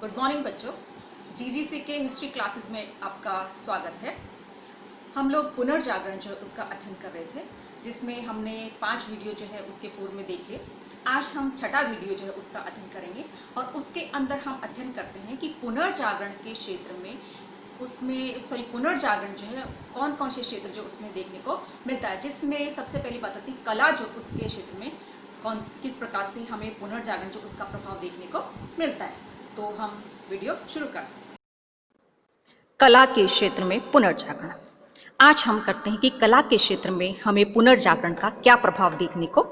Good morning बच्चों। GGC के history classes में आपका स्वागत है। हम लोग पुनर्जागरण जो है उसका अध्ययन कर रहे थे, जिसमें हमने 5 वीडियो जो है उसके पूर्व में देख लिए। आज हम छठा वीडियो जो है उसका अध्ययन करेंगे और उसके अंदर हम अध्ययन करते हैं कि पुनर्जागरण के क्षेत्र में पुनर्जागरण जो है कौन कौन से क्षेत्र जो उसमें देखने को मिलता है, जिसमें सबसे पहली बात आती है कला, जो उसके क्षेत्र में किस प्रकार से हमें पुनर्जागरण जो उसका प्रभाव देखने को मिलता है। तो हम वीडियो शुरू करते हैं। कला के क्षेत्र में पुनर्जागरण। आज हम करते हैं कि कला के क्षेत्र में हमें पुनर्जागरण का क्या प्रभाव देखने को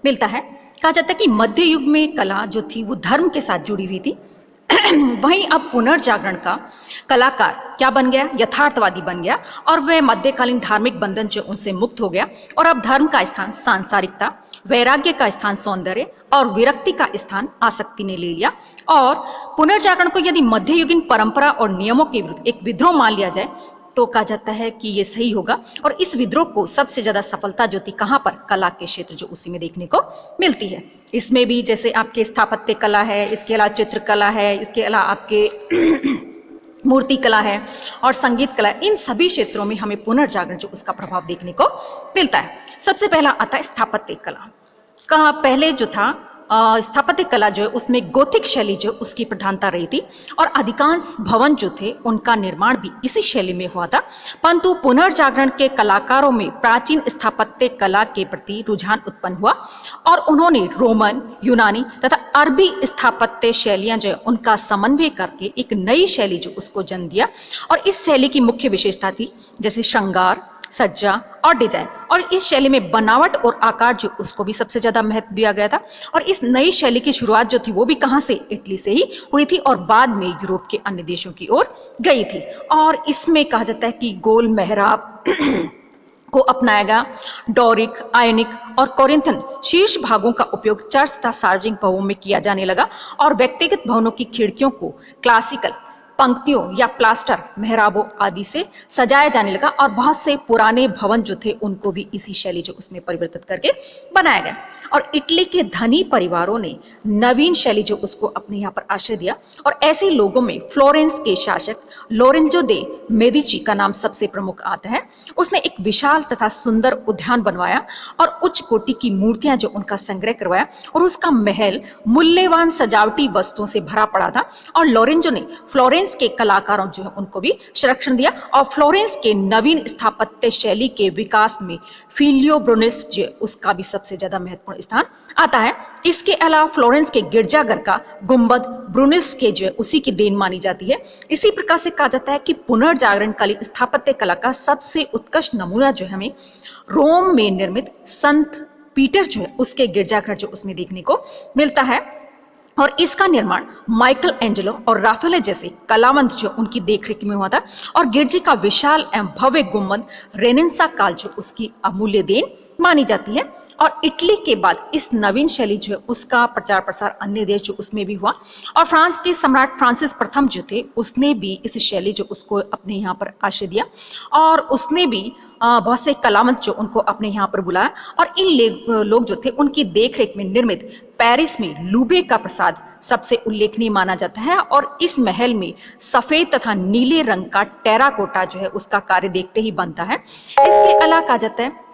मिलता है। कहा जाता है कि मध्य युग में कला जो थी वो धर्म के साथ जुड़ी हुई थी। वहीं अब पुनर्जागरण का कलाकार क्या बन गया, यथार्थवादी बन गया और वह मध्यकालीन धार्मिक बंधन जो उनसे मुक्त हो गया और अब धर्म का स्थान सांसारिकता, वैराग्य का स्थान सौंदर्य और विरक्ति का स्थान आसक्ति ने ले लिया। और पुनर्जागरण को यदि मध्ययुगीन परंपरा और नियमों के विरुद्ध एक विद्रोह मान लिया जाए तो कहा जाता है कि ये सही होगा। और इस विद्रोह को सबसे ज्यादा सफलता जो थी कहाँ पर, कला के क्षेत्र जो उसी में देखने को मिलती है। इसमें भी जैसे आपके स्थापत्य कला है, इसके अलावा चित्रकला है, इसके अलावा आपके मूर्ति कला है और संगीत कला, इन सभी क्षेत्रों में हमें पुनर्जागरण जो उसका प्रभाव देखने को मिलता है। सबसे पहला आता है स्थापत्य कला का। पहले जो था स्थापत्य कला जो है उसमें गोथिक शैली जो उसकी प्रधानता रही थी और अधिकांश भवन जो थे उनका निर्माण भी इसी शैली में हुआ था। परंतु पुनर्जागरण के कलाकारों में प्राचीन स्थापत्य कला के प्रति रुझान उत्पन्न हुआ और उन्होंने रोमन, यूनानी तथा अरबी स्थापत्य शैलियां जो है उनका समन्वय करके एक नई शैली जो उसको जन्म दिया। और इस शैली की मुख्य विशेषता थी जैसे श्रृंगार, सज्जा और डिजाइन, और इस शैली में बनावट और आकार जो उसको भी सबसे ज्यादा महत्व दिया गया था। और इस नई शैली की शुरुआत जो थी वो भी कहाँ से, इटली से ही हुई थी और बाद में यूरोप के अन्य देशों की ओर गई थी। और इसमें कहा जाता है कि गोल मेहराब को अपनाया गया। डोरिक, आयनिक और कोरिंथन शीर्ष भागों का उपयोग चर्च तथा सार्वजनिक भवनों में किया जाने लगा और व्यक्तिगत भवनों की खिड़कियों को क्लासिकल पंक्तियों या प्लास्टर मेहराबों आदि से सजाया जाने लगा। और बहुत से पुराने भवन जो थे उनको भी इसी शैली जो उसमें परिवर्तित करके बनाया गया। और इटली के धनी परिवारों ने नवीन शैली जो उसको अपने यहाँ पर आश्रय दिया और ऐसे लोगों में फ्लोरेंस के शासक लोरेंजो दे मेडिची का नाम सबसे प्रमुख आता है। उसने एक विशाल तथा सुंदर उद्यान बनवाया और उच्च कोटि की मूर्तियां जो उनका संग्रह करवाया और उसका महल मूल्यवान सजावटी वस्तुओं से भरा पड़ा था। और लोरेंजो ने फ्लोरेंस के कलाकारों जो है उनको भी संरक्षण दिया और फ्लोरेंस के नवीन स्थापत्य शैली के विकास में फिलियो ब्रूनेस्क जो उसका भी सबसे ज्यादा महत्वपूर्ण स्थान आता है। इसके अलावा फ्लोरेंस के गिरजाघर का गुंबद ब्रूनेस्क के जो है उसी की देन मानी जाती है। इसी प्रकार से कहा जाता है कि पुनर्जागरण कालीन स्थापत्य कला का सबसे उत्कृष्ट नमूना जो है हमें रोम में निर्मित संत पीटर जो है उसके गिरजाघर जो उसमें देखने को मिलता है। और इसका निर्माण माइकल एंजेलो और राफेल जैसे कलावंत जो उनकी देखरेख में हुआ था। और गिरजे का विशाल एवं भव्य गुंबद रेनेसां काल जो उसकी अमूल्य देन मानी जाती है। और इटली के बाद इस नवीन शैली जो है उसका प्रचार प्रसार अन्य देश जो उसमें भी हुआ। और फ्रांस के सम्राट फ्रांसिस प्रथम जो थे उसने भी इस शैली जो उसको अपने यहाँ पर आश्रय दिया और उसने भी बहुत से कलावंत जो उनको अपने यहाँ पर बुलाया। और इन लोग जो थे उनकी देखरेख में निर्मित पेरिस में लूबे का प्रसाद सबसे उल्लेखनीय माना जाता है। और इस महल में सफेद तथा नीले रंग का टेराकोटा जो है उसका कार्य देखते ही बनता है। इसके अलावा कहा जाता है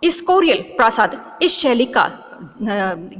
स्कोरियल प्रासाद इस शैली का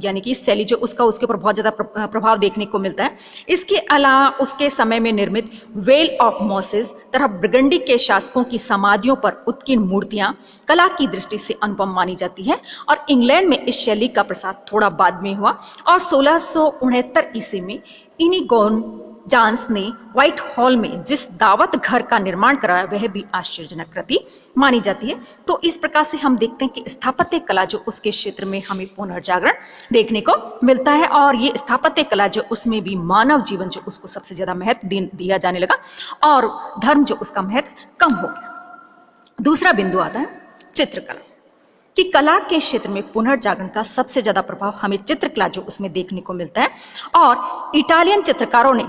यानी कि इस शैली जो उसका उसके ऊपर बहुत ज्यादा प्रभाव देखने को मिलता है। इसके अलावा उसके समय में निर्मित वेल ऑफ मोसेस तथा ब्रिगंडी के शासकों की समाधियों पर उत्कीर्ण मूर्तियां कला की दृष्टि से अनुपम मानी जाती है। और इंग्लैंड में इस शैली का प्रसार थोड़ा बाद में हुआ और 1669 ईस्वी में इनिगोन जांस ने व्हाइट हॉल में जिस दावत घर का निर्माण कराया वह भी आश्चर्यजनक कृति मानी जाती है। तो इस प्रकार से हम देखते हैं कि स्थापत्य कला जो उसके क्षेत्र में हमें पुनर्जागरण देखने को मिलता है। और ये स्थापत्य कला जो उसमें भी मानव जीवन जो उसको सबसे ज्यादा महत्व दिया जाने लगा और धर्म जो उसका महत्व कम हो गया। दूसरा बिंदु आता है चित्रकला कि कला के क्षेत्र में पुनर्जागरण का सबसे ज्यादा प्रभाव हमें चित्रकला जो उसमें देखने को मिलता है। और इटालियन चित्रकारों ने,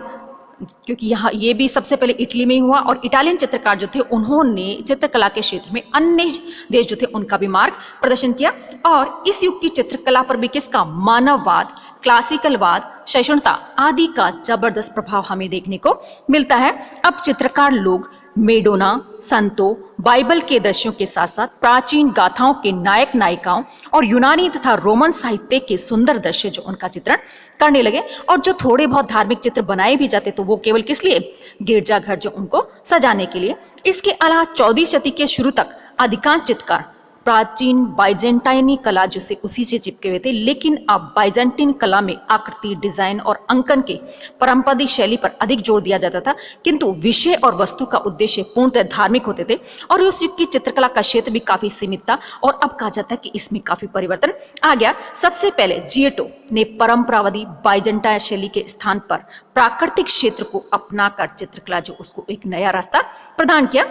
क्योंकि यहाँ ये भी सबसे पहले इटली में ही हुआ और इटालियन चित्रकार जो थे उन्होंने चित्रकला के क्षेत्र में अन्य देश जो थे उनका भी मार्ग प्रदर्शन किया। और इस युग की चित्रकला पर भी किसका, मानववाद, क्लासिकलवाद, सहिष्णुता आदि का जबरदस्त प्रभाव हमें देखने को मिलता है। अब चित्रकार लोग मेडोना, संतों, बाइबल के दृश्यों के साथ साथ प्राचीन गाथाओं के नायक नायिकाओं और यूनानी तथा रोमन साहित्य के सुंदर दृश्य जो उनका चित्रण करने लगे। और जो थोड़े बहुत धार्मिक चित्र बनाए भी जाते तो वो केवल किस लिए, गिरजाघर जो उनको सजाने के लिए। इसके अलावा 14वीं शती के शुरू तक अधिकांश चित्रकार प्राचीन बाइजेंटाइनी कला जो से उसी से चिपके हुए थे, लेकिन अब बाइजेंटाइन कला में आकृति, डिजाइन और अंकन के परंपरागत शैली पर अधिक जोर दिया जाता था, किंतु विषय और वस्तु का उद्देश्य पूर्णतः धार्मिक होते थे। और उस युग की चित्रकला का क्षेत्र भी काफी सीमित था और अब कहा जाता है कि इसमें काफी परिवर्तन आ गया। सबसे पहले जियोटो ने परंपरावादी बाइजेंटाइन शैली के स्थान पर प्राकृतिक क्षेत्र को अपनाकर चित्रकला जो उसको एक नया रास्ता प्रदान किया।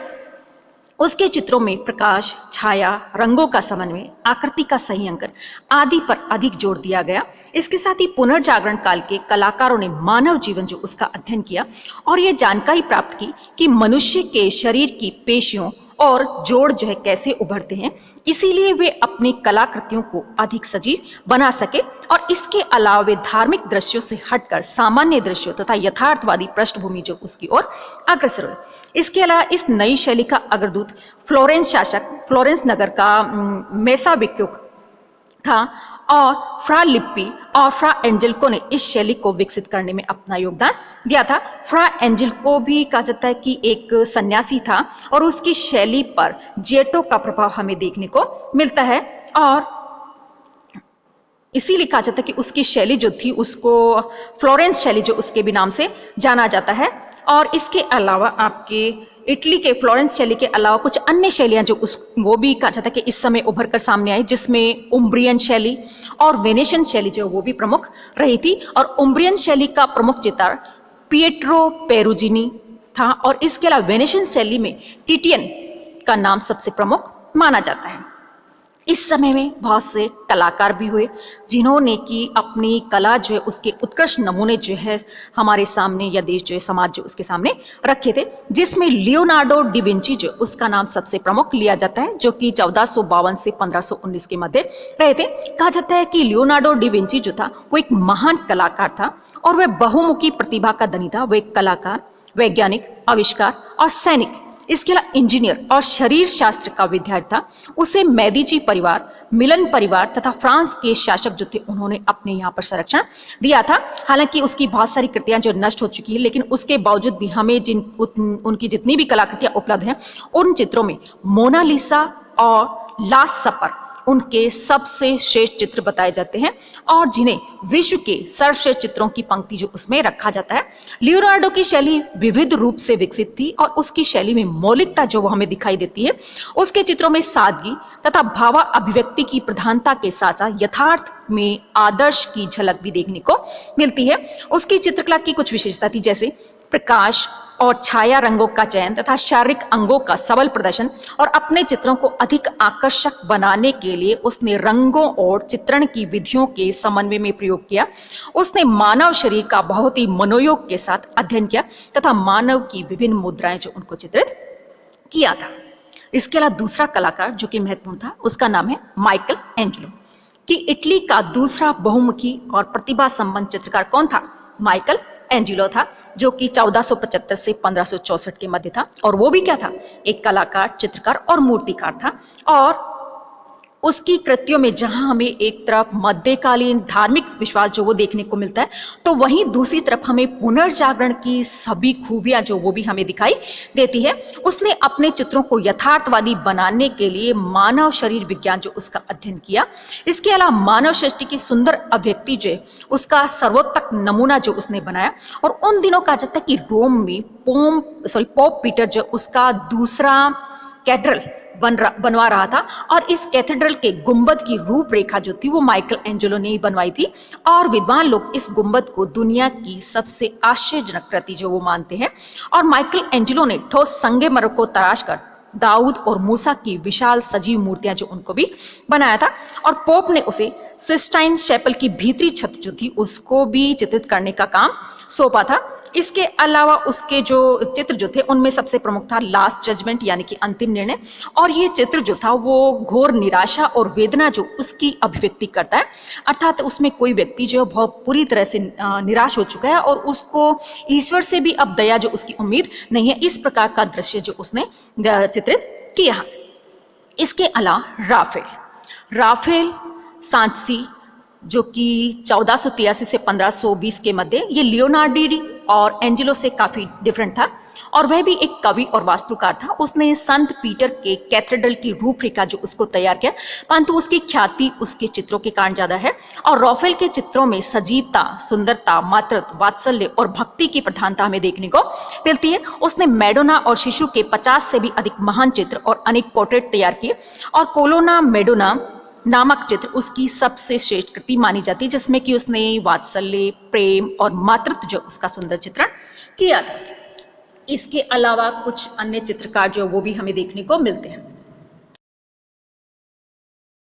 उसके चित्रों में प्रकाश, छाया, रंगों का समन्वय, आकृति का सही अंकन आदि पर अधिक जोर दिया गया। इसके साथ ही पुनर्जागरण काल के कलाकारों ने मानव जीवन जो उसका अध्ययन किया और यह जानकारी प्राप्त की कि मनुष्य के शरीर की पेशियों और जोड़ जो है कैसे उभरते हैं, इसीलिए वे अपनी कलाकृतियों को अधिक सजीव बना सके। और इसके अलावा वे धार्मिक दृश्यों से हटकर सामान्य दृश्यों तथा यथार्थवादी पृष्ठभूमि जो उसकी ओर अग्रसर हुए। इसके अलावा इस नई शैली का अग्रदूत फ्लोरेंस शासक, फ्लोरेंस नगर का मेसाविक्यो था और फ्रा लिप्पी और फ्रा एंजेल्को ने इस शैली को विकसित करने में अपना योगदान दिया था। फ्रा एंजेल्को भी कहा जाता है कि एक सन्यासी था और उसकी शैली पर जियोटो का प्रभाव हमें देखने को मिलता है और इसीलिए कहा जाता है कि उसकी शैली जो थी उसको फ्लोरेंस शैली जो उसके भी नाम से जाना जाता है। और इसके अलावा आपके इटली के फ्लोरेंस शैली के अलावा कुछ अन्य शैलियां जो वो भी कहा जाता है कि इस समय उभर कर सामने आई, जिसमें उम्ब्रियन शैली और वेनेशियन शैली जो वो भी प्रमुख रही थी। और उम्ब्रियन शैली का प्रमुख चित्रकार पिएट्रो पेरुजिनी था और इसके अलावा वेनेशियन शैली में टिटियन का नाम सबसे प्रमुख माना जाता है। इस समय में बहुत से कलाकार भी हुए जिन्होंने की अपनी कला जो है उसके उत्कृष्ट नमूने जो है हमारे सामने या देश जो है समाज जो उसके सामने रखे थे, जिसमें लियोनार्डो डी विंची जो उसका नाम सबसे प्रमुख लिया जाता है, जो कि 1452 से 1519 के मध्य रहे थे। कहा जाता है कि लियोनार्डो डी विंची जो था वो एक महान कलाकार था और वह बहुमुखी प्रतिभा का धनी था। वह एक कलाकार, वैज्ञानिक, आविष्कार और सैनिक, इसके अलावा इंजीनियर और शरीर शास्त्र का विद्यार्थी था। उसे मेदिची परिवार, मिलन परिवार तथा फ्रांस के शासक जो थे उन्होंने अपने यहाँ पर संरक्षण दिया था। हालांकि उसकी बहुत सारी कृतियां जो नष्ट हो चुकी है, लेकिन उसके बावजूद भी हमें उनकी जितनी भी कलाकृतियां उपलब्ध हैं उन चित्रों में मोनालिसा और लास्ट सपर उनके सबसे श्रेष्ठ चित्र बताए जाते हैं और जिन्हें विश्व के सर्वश्रेष्ठ चित्रों की पंक्ति जो उसमें रखा जाता है। लियोनार्डो की शैली विविध रूप से विकसित थी और उसकी शैली में मौलिकता जो वो हमें दिखाई देती है, उसके चित्रों में सादगी तथा भावा अभिव्यक्ति की प्रधानता के साथ साथ यथार्थ में आदर्श की झलक भी देखने को मिलती है। उसकी चित्रकला की कुछ विशेषता थी, जैसे प्रकाश और छाया रंगों का चयन तथा शारीरिक अंगों का सबल प्रदर्शन। और अपने चित्रों को अधिक आकर्षक बनाने के लिए उसने रंगों और चित्रण की विधियों के समन्वय में प्रयोग किया। उसने मानव शरीर का बहुत ही मनोयोग के साथ अध्ययन किया तथा मानव की विभिन्न मुद्राएं जो उनको चित्रित किया था। इसके अलावा दूसरा कलाकार जो कि महत्वपूर्ण था उसका नाम है माइकल एंजेलो। कि इटली का दूसरा बहुमुखी और प्रतिभा संपन्न चित्रकार कौन था? माइकल एंजेलो था, जो कि 1475 से 1564 के मध्य था। और वो भी क्या था? एक कलाकार, चित्रकार और मूर्तिकार था। और उसकी कृतियों में जहां हमें एक तरफ मध्यकालीन धार्मिक विश्वास जो वो देखने को मिलता है, तो वहीं दूसरी तरफ हमें पुनर्जागरण की सभी खूबियां जो वो भी हमें दिखाई देती है। उसने अपने चित्रों को यथार्थवादी बनाने के लिए मानव शरीर विज्ञान जो उसका अध्ययन किया। इसके अलावा मानव सृष्टि की सुंदर अभिव्यक्ति जो उसका सर्वोत्तम नमूना जो उसने बनाया। और उन दिनों कहा जाता है कि रोम में पोप पीटर जो उसका दूसरा कैथेड्रल बनवा रहा था और इस कैथेड्रल के गुंबद की रूपरेखा जो थी वो माइकल एंजेलो ने ही बनवाई थी। और विद्वान लोग इस गुंबद को दुनिया की सबसे आश्चर्यजनक कृति जो वो मानते हैं। और माइकल एंजेलो ने ठोस संगमरमर को तराश कर दाऊद और मूसा की विशाल सजीव मूर्तियां जो उनको भी बनाया था। और पोप ने उसे सिस्टाइन चैपल की भीतरी छत जो थी उसको भी चित्रित करने का काम सौंपा था। इसके अलावा उसके जो चित्र जो थे उनमें सबसे प्रमुख था लास्ट जजमेंट यानी कि अंतिम निर्णय। और ये चित्र जो था वो घोर निराशा और वेदना जो उसकी अभिव्यक्ति करता है, अर्थात उसमें कोई व्यक्ति जो बहुत पूरी तरह से निराश हो चुका है और उसको ईश्वर से भी अब दया जो उसकी उम्मीद नहीं है, इस प्रकार का दृश्य जो उसने चित्रित किया। इसके अलावा राफेल सांची जो कि 1483 से 1520 के मध्य, ये लियोनार्डो और एंजेलो से काफ़ी डिफरेंट था और वह भी एक कवि और वास्तुकार था। उसने संत पीटर के कैथेड्रल की रूपरेखा जो उसको तैयार किया, परंतु उसकी ख्याति उसके चित्रों के कारण ज़्यादा है। और राफेल के चित्रों में सजीवता, सुंदरता, मातृत्व, वात्सल्य और भक्ति की प्रधानता हमें देखने को मिलती है। उसने मैडोना और शिशु के 50 से भी अधिक महान चित्र और अनेक पोर्ट्रेट तैयार किए और कोलोना मैडोना नामक चित्र उसकी सबसे श्रेष्ठ कृति मानी जाती है, जिसमें कि उसने वात्सल्य, प्रेम और मातृत्व जो उसका सुंदर चित्रण किया था। इसके अलावा कुछ अन्य चित्रकार जो वो भी हमें देखने को मिलते हैं।